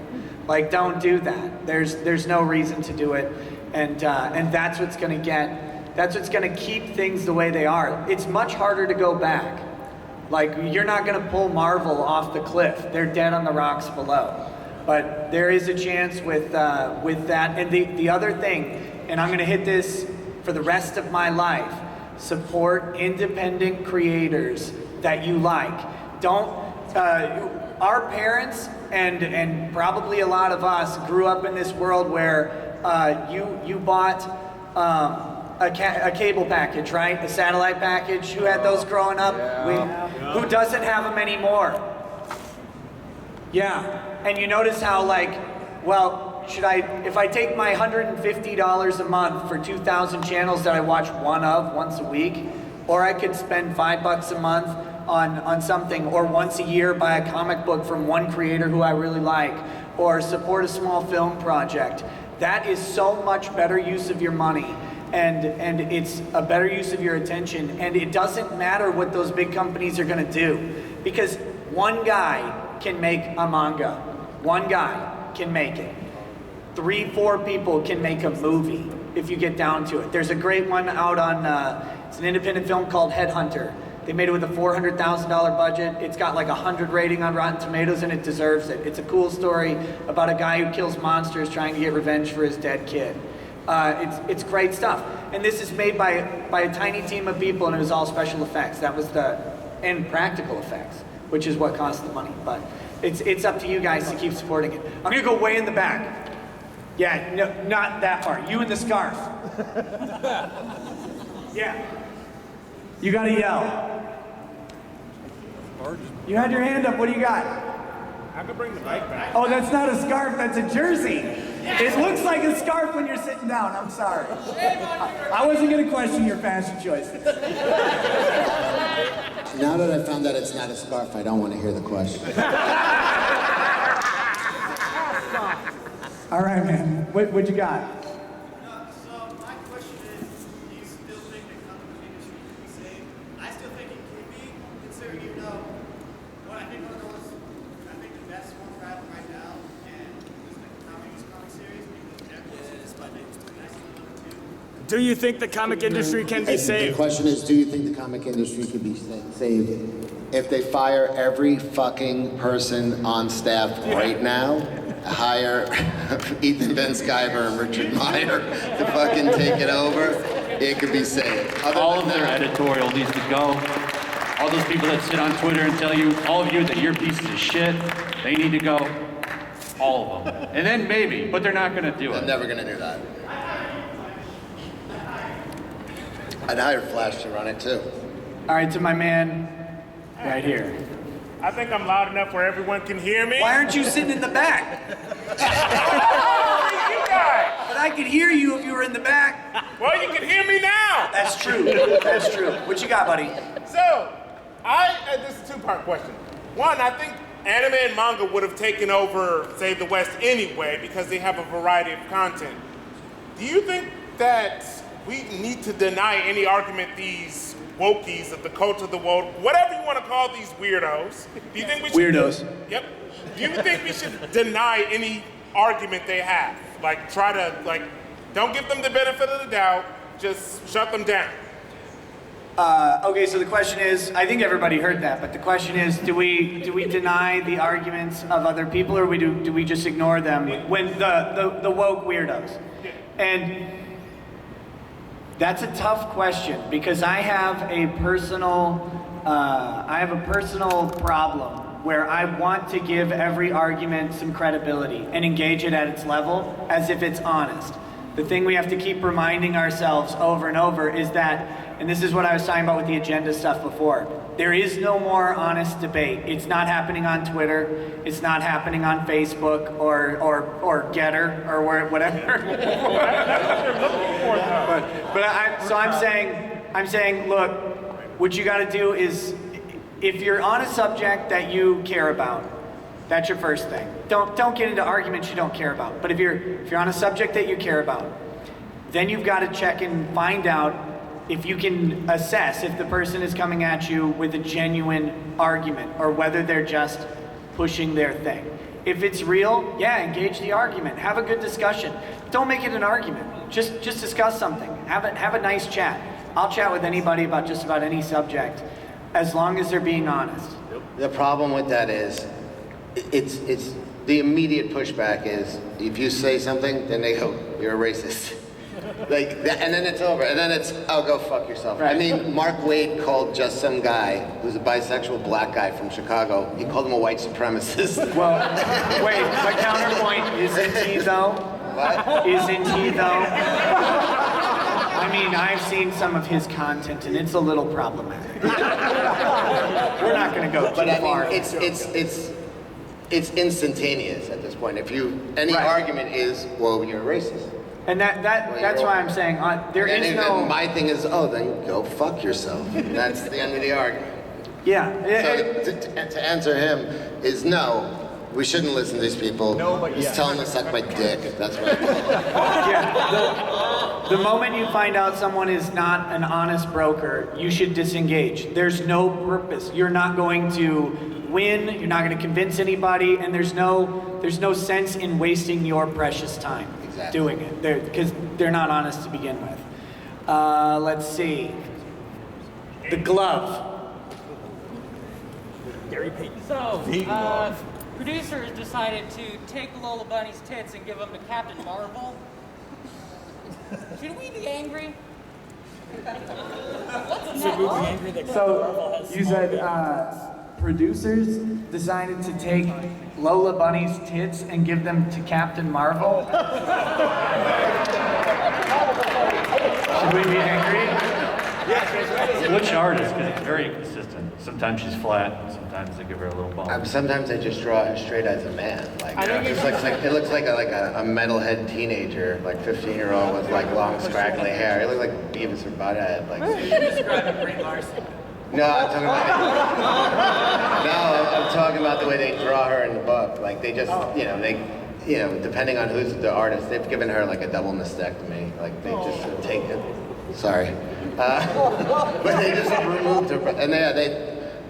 Like, don't do that. There's no reason to do it, and that's what's gonna keep things the way they are. It's much harder to go back. Like, you're not gonna pull Marvel off the cliff. They're dead on the rocks below. But there is a chance with that. And the other thing, and I'm gonna hit this for the rest of my life, support independent creators that you like. Don't, our parents and probably a lot of us grew up in this world where you bought a cable package, right? A satellite package. Who had those growing up? Who doesn't have them anymore? Yeah. And you notice how, like, well, if I take my $150 a month for 2,000 channels that I watch one of once a week, or I could spend $5 a month on something, or once a year buy a comic book from one creator who I really like, or support a small film project. That is so much better use of your money, and it's a better use of your attention, and it doesn't matter what those big companies are gonna do, because one guy can make a manga. One guy can make it. 3-4 people can make a movie if you get down to it. There's a great one out on, it's an independent film called Headhunter. They made it with a $400,000 budget. It's got like 100 rating on Rotten Tomatoes, and it deserves it. It's a cool story about a guy who kills monsters trying to get revenge for his dead kid. It's great stuff. And this is made by a tiny team of people, and it was all special effects. That was and practical effects, which is what cost the money. But it's up to you guys to keep supporting it. I'm gonna go way in the back. Yeah, no, not that far. You in the scarf. Yeah. You gotta yell. You had your hand up, what do you got? I could bring the mic back. Oh, that's not a scarf, that's a jersey. It looks like a scarf when you're sitting down, I'm sorry. I wasn't gonna question your fashion choices. Now that I found out it's not a scarf, I don't want to hear the question. All right, man. What you got? So my question is, do you still think the comic industry can be saved? I still think it can be, considering what I think one of those, I think the best ones right now, and is the comic series, because Netflix is nice to Do you think the comic industry can be saved? The question is, do you think the comic industry can be saved if they fire every fucking person on staff right now? Hire Ethan Van Sciver and Richard Meyer to fucking take it over, it could be saved. All of their editorial needs to go. All those people that sit on Twitter and tell you, all of you, that you're pieces of shit, they need to go. All of them. And then maybe, but they're not gonna do it. I'm never gonna do that. I'd hire Flash to run it too. All right, to my man right here. I think I'm loud enough where everyone can hear me. Why aren't you sitting in the back? You guys. But I could hear you if you were in the back. Well, you can hear me now. That's true. That's true. What you got, buddy? So, this is a two-part question. One, I think anime and manga would have taken over, say, the West anyway, because they have a variety of content. Do you think that we need to deny any argument these wokies of the cult of the world, whatever you want to call these weirdos? Do you think we should? Weirdos. Yep. Do you think we should deny any argument they have? Like, try to, Don't give them the benefit of the doubt. Just shut them down. Okay, so the question is, I think everybody heard that, but the question is, do we deny the arguments of other people, or do we just ignore them when the woke weirdos? And that's a tough question, because I have a personal problem where I want to give every argument some credibility and engage it at its level as if it's honest. The thing we have to keep reminding ourselves over and over is that, and this is what I was talking about with the agenda stuff before, there is no more honest debate. It's not happening on Twitter, it's not happening on Facebook or Getter or whatever. I'm saying, look, what you gotta do is, if you're on a subject that you care about, that's your first thing. Don't get into arguments you don't care about. But if you're on a subject that you care about, then you've got to check and find out if you can assess if the person is coming at you with a genuine argument or whether they're just pushing their thing. If it's real, yeah, engage the argument. Have a good discussion. Don't make it an argument. Just discuss something. Have a nice chat. I'll chat with anybody about just about any subject, as long as they're being honest. The problem with that is, it's the immediate pushback is, if you say something, then they go, you're a racist. Like that, and then it's over, and then it's, oh, go fuck yourself. Right. I mean, Mark Wade called just some guy who's a bisexual black guy from Chicago, he called him a white supremacist. Well, wait, my counterpoint, isn't he though? What? Isn't he though? I mean, I've seen some of his content, and it's a little problematic. We're not going to go too far. I mean, it's instantaneous at this point. If any argument is, well, you're a racist. And that's why I'm saying my thing is, oh, then go fuck yourself. That's the end of the argument. Yeah. So to answer him is no. We shouldn't listen to these people. No, but he's telling us to suck my dick. That's what The moment you find out someone is not an honest broker, you should disengage. There's no purpose. You're not going to win. You're not going to convince anybody, and there's no sense in wasting your precious time doing it because they're not honest to begin with. Let's see. The glove. Gary Payton. So, producers decided to take Lola Bunny's tits and give them to Captain Marvel. Should we be angry? So you said producers decided to take Lola Bunny's tits and give them to Captain Marvel? Should we be angry? Which artist? Because it's very inconsistent. Sometimes she's flat, sometimes they give her a little bump. Sometimes they just draw her straight as a man. Like it looks like a metalhead teenager, like 15-year-old with like long scraggly hair. It looks like Beavis or Butthead. Like. No, I'm talking about the way they draw her in the book. Like they just, depending on who's the artist, they've given her like a double mastectomy. Like they just take it. Sorry, but they just removed her. And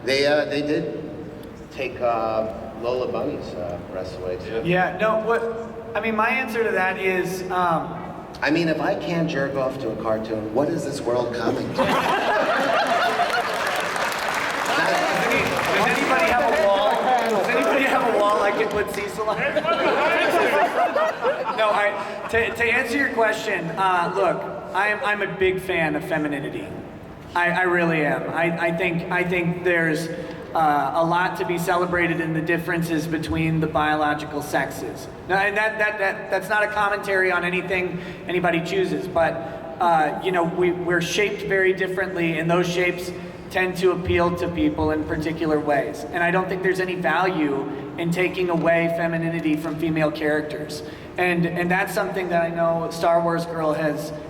they did take Lola Bunny's breasts away too. Yeah. No. My answer to that is. I mean, if I can't jerk off to a cartoon, what is this world coming to? Does anybody have a wall? Does anybody have a wall I can put Cecil on? No, to answer your question, look, I'm a big fan of femininity. I really am. I think there's a lot to be celebrated in the differences between the biological sexes. Now, and that's not a commentary on anything anybody chooses, but we're shaped very differently, and those shapes tend to appeal to people in particular ways. And I don't think there's any value in taking away femininity from female characters. And that's something that I know ThatStarWarsGirl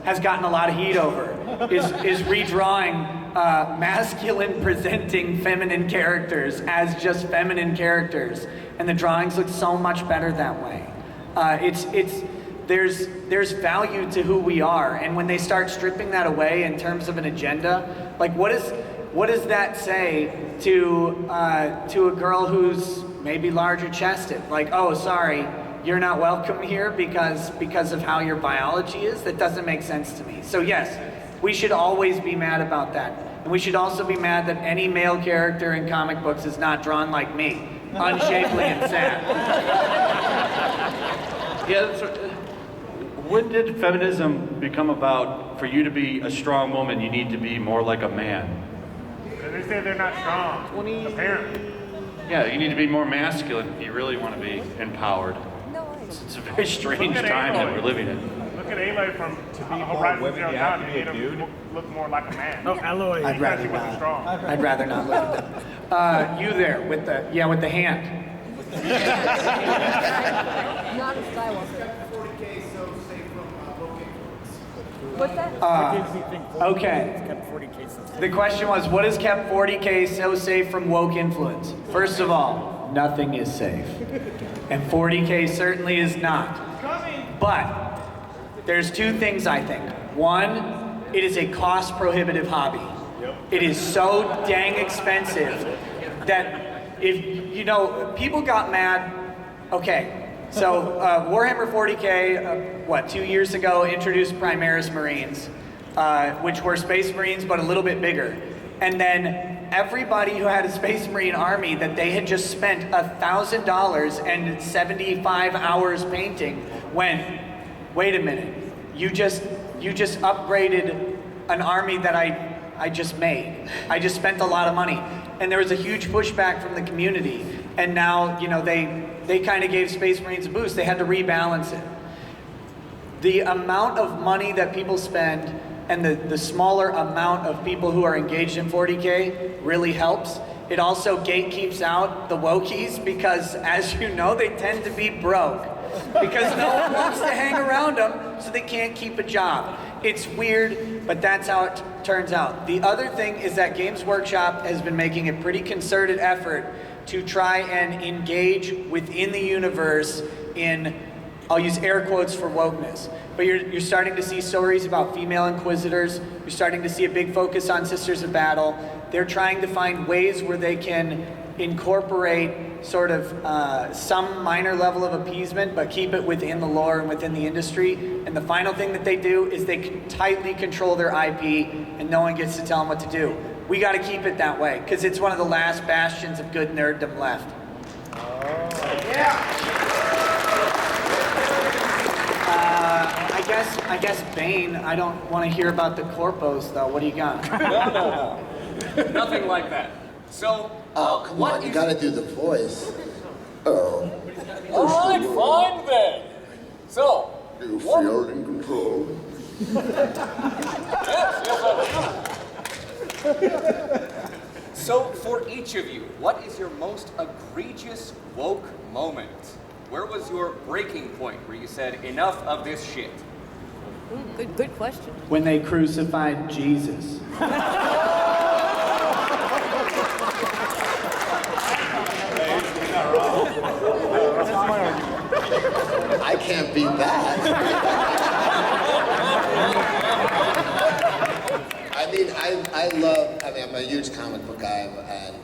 has gotten a lot of heat over, is redrawing masculine presenting feminine characters as just feminine characters. And the drawings look so much better that way. There's value to who we are. And when they start stripping that away in terms of an agenda, like what does that say to a girl who's maybe larger chested. Like, oh, sorry, you're not welcome here because of how your biology is. That doesn't make sense to me. So yes, we should always be mad about that. And we should also be mad that any male character in comic books is not drawn like me, unshapely and sad. Yeah, when did feminism become about, for you to be a strong woman, you need to be more like a man? They say they're not strong, apparently. Yeah, you need to be more masculine if you really want to be empowered. It's a very strange time that we're living in. Look at Aloy from Horizon Zero Dawn. He made him look more like a man. Oh, Aloy. I'd rather She wasn't not. strong. I'd rather not look at them. You there with the hand. Not a Skywalker. 40K so safe from woke influence. What's that? Okay. The question was, what has kept 40K so safe from woke influence? First of all, nothing is safe. And 40K certainly is not. But there's two things I think. One, it is a cost prohibitive hobby. It is so dang expensive that if, people got mad. Okay, so Warhammer 40K, 2 years ago, introduced Primaris Marines, which were Space Marines, but a little bit bigger. And then everybody who had a Space Marine army that they had just spent $1,000 and 75 hours painting went, wait a minute, you just upgraded an army that I just made. I just spent a lot of money. And there was a huge pushback from the community. And now, they kind of gave Space Marines a boost. They had to rebalance it. The amount of money that people spend and the smaller amount of people who are engaged in 40K really helps. It also gatekeeps out the wokies because, as you know, they tend to be broke because no one wants to hang around them, so they can't keep a job. It's weird, but that's how it turns out. The other thing is that Games Workshop has been making a pretty concerted effort to try and engage within the universe in, I'll use air quotes for wokeness, but you're starting to see stories about female inquisitors. You're starting to see a big focus on Sisters of Battle. They're trying to find ways where they can incorporate sort of some minor level of appeasement, but keep it within the lore and within the industry. And the final thing that they do is they tightly control their IP, and no one gets to tell them what to do. We got to keep it that way, because it's one of the last bastions of good nerddom left. I guess Bane. I don't want to hear about the corpos though. What do you got? No. Nothing like that. So, come on, you gotta do the voice. Oh. All right, fine then. So, You feel in control. yes, I do. So, for each of you, what is your most egregious woke moment? Where was your breaking point where you said, enough of this shit? Good question. When they crucified Jesus. I can't beat that. I'm a huge comic book guy, and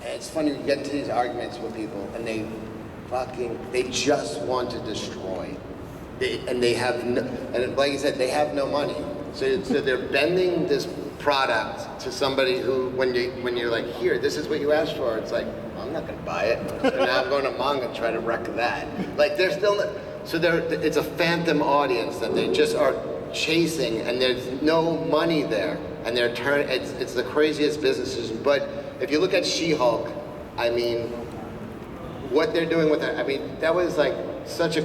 it's funny, you get into these arguments with people, and they just want to destroy. And like I said, they have no money. So they're bending this product to somebody who, when you're like, here, this is what you asked for, it's like, I'm not gonna buy it. And now I'm going to manga and try to wreck that. Like they're still, it's a phantom audience that they just are chasing, and there's no money there. And they're it's the craziest businesses. But if you look at She-Hulk, I mean, what they're doing with that, I mean, that was like such a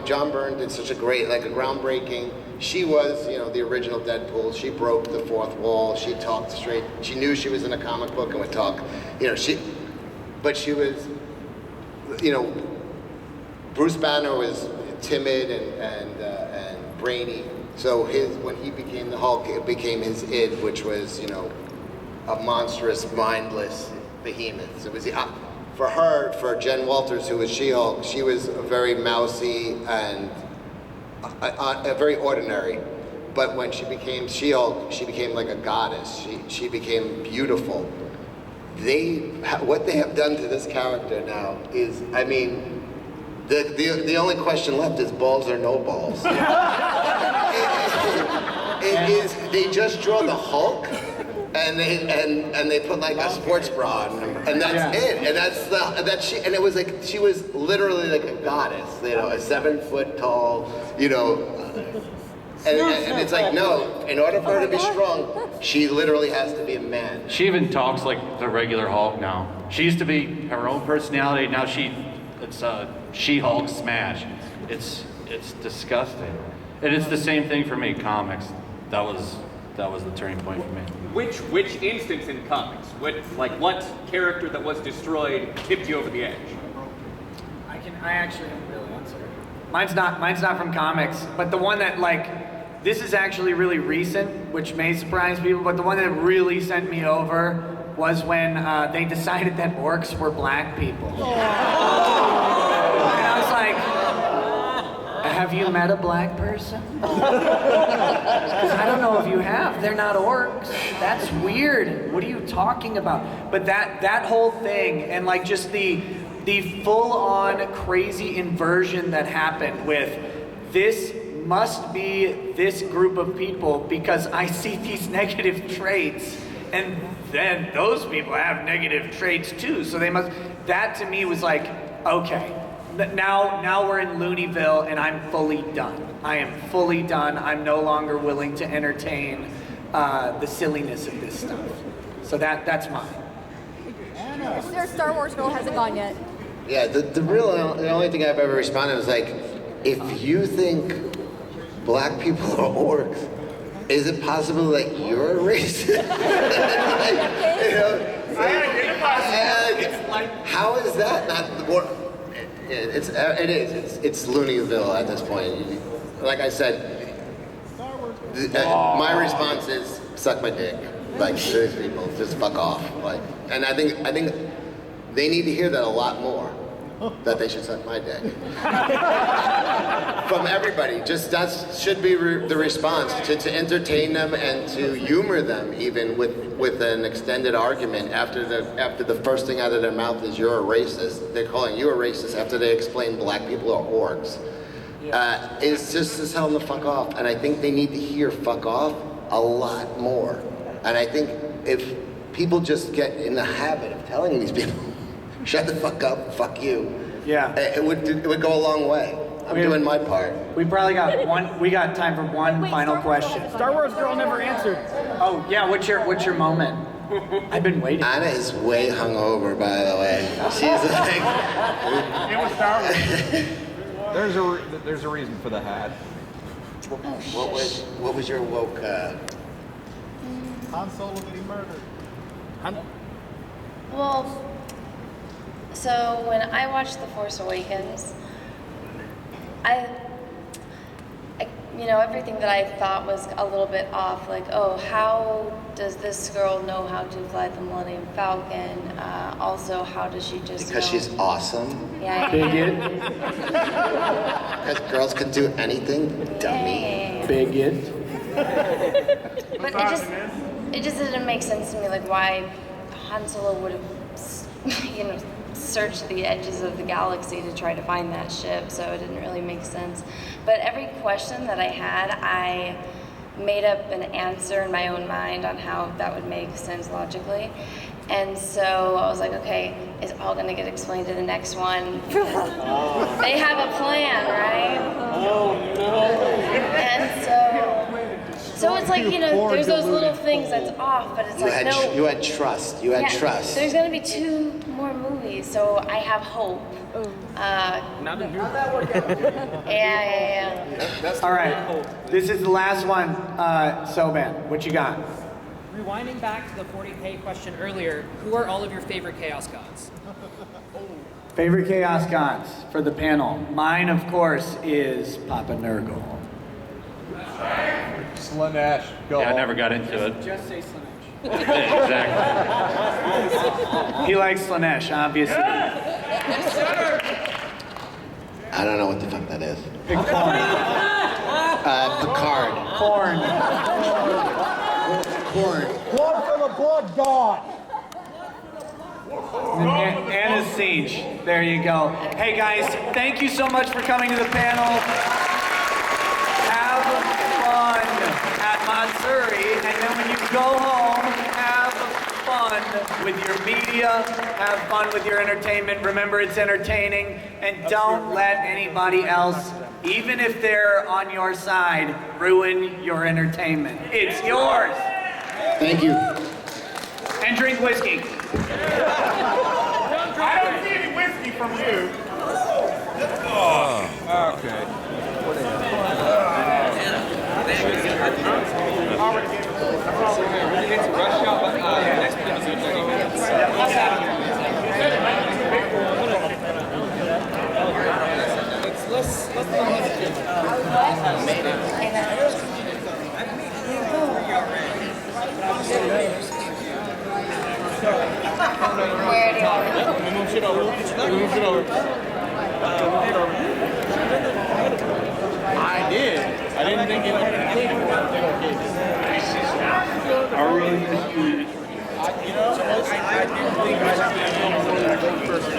John Byrne did such a groundbreaking. She was, the original Deadpool. She broke the fourth wall. She talked straight. She knew she was in a comic book and would talk, but she was, Bruce Banner was timid and brainy. So when he became the Hulk, it became his id, which was, a monstrous, mindless behemoth. So it was for her, for Jen Walters, who was She-Hulk, she was a very mousy and very ordinary. But when she became She-Hulk, she became like a goddess. She became beautiful. what they have done to this character now is, I mean, the only question left is balls or no balls. It is, they just draw the Hulk and they put like a sports bra on him, and that's it. And and it was like, she was literally like a goddess, you know, a 7 foot tall, you know, and it's like, no, in order for her to be strong, she literally has to be a man. She even talks like the regular Hulk now. She used to be her own personality. Now it's She-Hulk smash. It's disgusting. And it's the same thing for me. Comics. That was the turning point for me. Which instance in comics? What character that was destroyed tipped you over the edge? I actually have a real answer. Mine's not from comics, but the one that this is actually really recent, which may surprise people, but the one that really sent me over was when they decided that orcs were black people. And I was like, have you met a black person? Because I don't know if you have. They're not orcs. That's weird. What are you talking about? But that whole thing, and like just the full-on crazy inversion that happened with this must be this group of people because I see these negative traits, and then those people have negative traits too, so they must. That to me was like, okay, now we're in Looneyville, and I'm fully done. I am fully done. I'm no longer willing to entertain the silliness of this stuff. So that's mine. Their Star Wars girl hasn't gone yet. Yeah, the only thing I've ever responded was like, if you think black people are orcs, is it possible that you're a racist? How is that not the more? It's Looneyville at this point. Like I said, my response is suck my dick. Like these people, just fuck off. Like, and I think they need to hear that a lot more. That they should suck my dick. From everybody, just that should be the response, to entertain them and to humor them, even with an extended argument after the first thing out of their mouth is you're a racist. They're calling you a racist after they explain black people are orcs. It's just to tell them to fuck off, and I think they need to hear fuck off a lot more. And I think if people just get in the habit of telling these people, shut the fuck up, fuck you. Yeah. It would go a long way. I'm doing my part. We probably got time for one final question. Star Wars Girl never answered. Oh yeah, what's your moment? I've been waiting. Anna is way hungover, by the way. She's like, it was Star Wars. There's a reason for the hat. What was your woke? Han Solo getting murdered. Well, so when I watched The Force Awakens, I everything that I thought was a little bit off, like, oh, how does this girl know how to fly the Millennium Falcon? Also, how does she just Because know? she's awesome. Yeah. Bigot. Because girls can do anything, dummy. Bigot. But it just didn't make sense to me, like why Han Solo would have, searched the edges of the galaxy to try to find that ship. So it didn't really make sense. But every question that I had, I made up an answer in my own mind on how that would make sense logically. And so I was like, okay, it's all gonna get explained in the next one. They have a plan, right? Oh no. And so it's like, there's those little things that's off, but it's like, no. You had trust. You had trust. There's gonna be 2 more movies, so I have hope. Not a new Yeah. All right, this is the last one. Soban, what you got? Rewinding back to the 40K question earlier, who are all of your favorite Chaos Gods? Favorite Chaos Gods for the panel. Mine, of course, is Papa Nurgle. Slanesh, go. Yeah, I never got into it. Just say Slanesh. Exactly. He likes Slanesh, obviously. I don't know what the fuck that is. Picard. Corn. Blood for the blood god. Anna's Siege. There you go. Hey guys, thank you so much for coming to the panel. Have fun at Matsuri, and then when you go home, have fun with your media, have fun with your entertainment. Remember, it's entertaining, and don't let anybody else, even if they're on your side, ruin your entertainment. It's yours. Thank you. And drink whiskey. I don't see any whiskey from you. Okay. Where do you want to Move shit over. Move shit over. I did. I didn't think it would be I really miss you. You know, I didn't think I was first. Do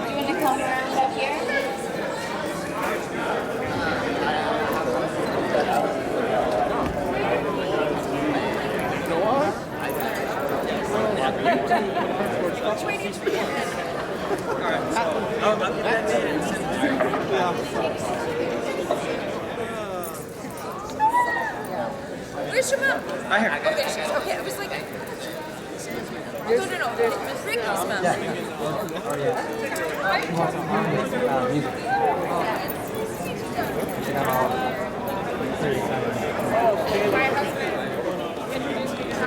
you want to come around up here? Which way did you get? Where's your mom? Right here. Oh, there she is. Okay, I was like, no. Ricky's mom.